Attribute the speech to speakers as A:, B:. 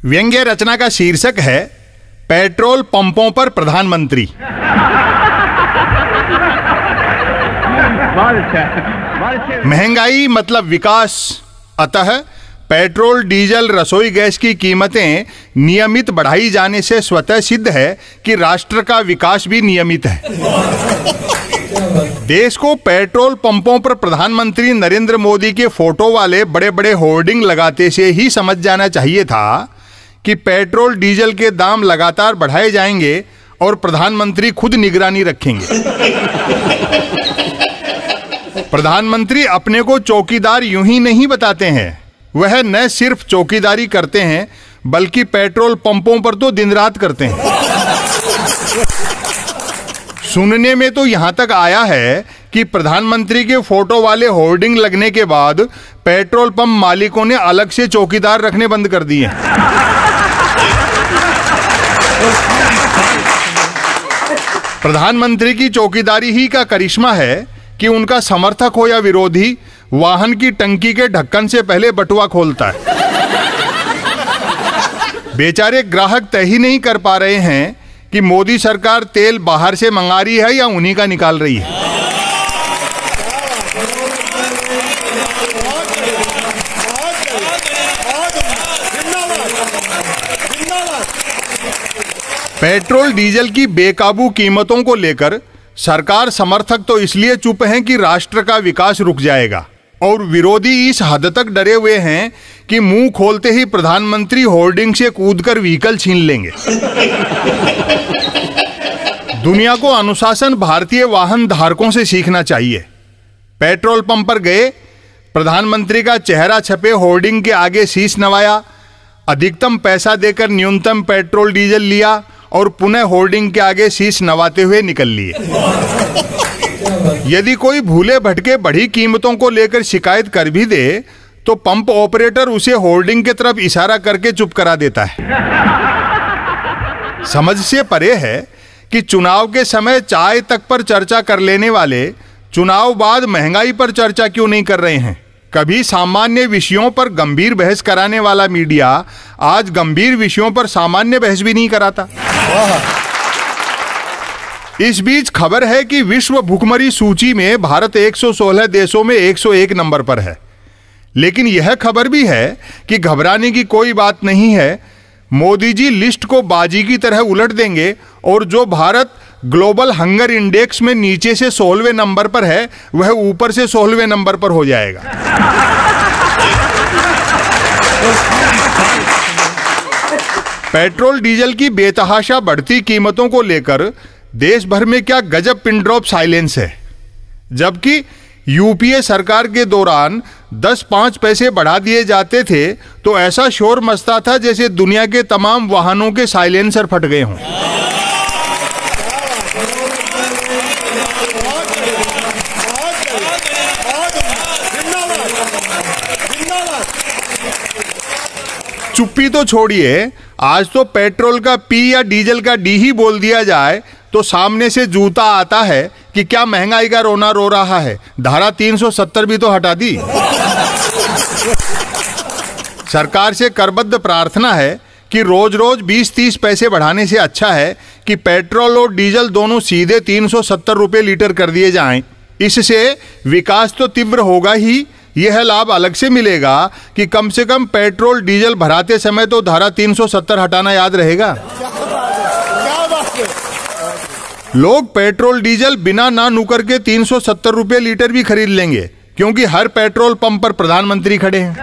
A: व्यंग्य रचना का शीर्षक है पेट्रोल पंपों पर प्रधानमंत्री। महंगाई मतलब विकास, अतः पेट्रोल डीजल रसोई गैस की कीमतें नियमित बढ़ाई जाने से स्वतः सिद्ध है कि राष्ट्र का विकास भी नियमित है। देश को पेट्रोल पंपों पर प्रधानमंत्री नरेंद्र मोदी के फोटो वाले बड़े बड़े होर्डिंग लगाते से ही समझ जाना चाहिए था कि पेट्रोल डीजल के दाम लगातार बढ़ाए जाएंगे और प्रधानमंत्री खुद निगरानी रखेंगे। प्रधानमंत्री अपने को चौकीदार यूं ही नहीं बताते हैं, वह न सिर्फ चौकीदारी करते हैं बल्कि पेट्रोल पंपों पर तो दिन रात करते हैं। सुनने में तो यहां तक आया है कि प्रधानमंत्री के फोटो वाले होर्डिंग लगने के बाद पेट्रोल पंप मालिकों ने अलग से चौकीदार रखने बंद कर दिए। प्रधानमंत्री की चौकीदारी ही का करिश्मा है कि उनका समर्थक हो या विरोधी वाहन की टंकी के ढक्कन से पहले बटुआ खोलता है। बेचारे ग्राहक तय ही नहीं कर पा रहे हैं कि मोदी सरकार तेल बाहर से मंगा रही है या उन्हीं का निकाल रही है। पेट्रोल डीजल की बेकाबू कीमतों को लेकर सरकार समर्थक तो इसलिए चुप हैं कि राष्ट्र का विकास रुक जाएगा, और विरोधी इस हद तक डरे हुए हैं कि मुंह खोलते ही प्रधानमंत्री होर्डिंग से कूदकर व्हीकल छीन लेंगे। दुनिया को अनुशासन भारतीय वाहन धारकों से सीखना चाहिए। पेट्रोल पंप पर गए, प्रधानमंत्री का चेहरा छपे होर्डिंग के आगे शीश नवाया, अधिकतम पैसा देकर न्यूनतम पेट्रोल डीजल लिया और पुनः होर्डिंग के आगे शीश नवाते हुए निकल लिए। यदि कोई भूले भटके बढ़ी कीमतों को लेकर शिकायत कर भी दे तो पंप ऑपरेटर उसे होर्डिंग की तरफ इशारा करके चुप करा देता है। समझ से परे है कि चुनाव के समय चाय तक पर चर्चा कर लेने वाले चुनाव बाद महंगाई पर चर्चा क्यों नहीं कर रहे हैं। कभी सामान्य विषयों पर गंभीर बहस कराने वाला मीडिया आज गंभीर विषयों पर सामान्य बहस भी नहीं कराता। इस बीच खबर है कि विश्व भुखमरी सूची में भारत 116 देशों में 101 नंबर पर है। लेकिन यह खबर भी है कि घबराने की कोई बात नहीं है, मोदी जी लिस्ट को बाजी की तरह उलट देंगे और जो भारत ग्लोबल हंगर इंडेक्स में नीचे से 16वें नंबर पर है वह ऊपर से 16वें नंबर पर हो जाएगा। पेट्रोल डीजल की बेतहाशा बढ़ती कीमतों को लेकर देश भर में क्या गजब पिन ड्रॉप साइलेंस है। जबकि यूपीए सरकार के दौरान 10-5 पैसे बढ़ा दिए जाते थे तो ऐसा शोर मचता था जैसे दुनिया के तमाम वाहनों के साइलेंसर फट गए हों। चुप्पी तो छोड़िए, आज तो पेट्रोल का पी या डीजल का डी ही बोल दिया जाए तो सामने से जूता आता है कि क्या महंगाई का रोना रो रहा है, धारा 370 भी तो हटा दी। सरकार से करबद्ध प्रार्थना है कि रोज रोज 20-30 पैसे बढ़ाने से अच्छा है कि पेट्रोल और डीजल दोनों सीधे 370 रुपये लीटर कर दिए जाएं। इससे विकास तो तीव्र होगा ही, यह लाभ अलग से मिलेगा कि कम से कम पेट्रोल डीजल भराते समय तो धारा 370 हटाना याद रहेगा। लोग पेट्रोल डीजल बिना ना नुकर के 370 रुपये लीटर भी खरीद लेंगे क्योंकि हर पेट्रोल पंप पर प्रधानमंत्री खड़े हैं।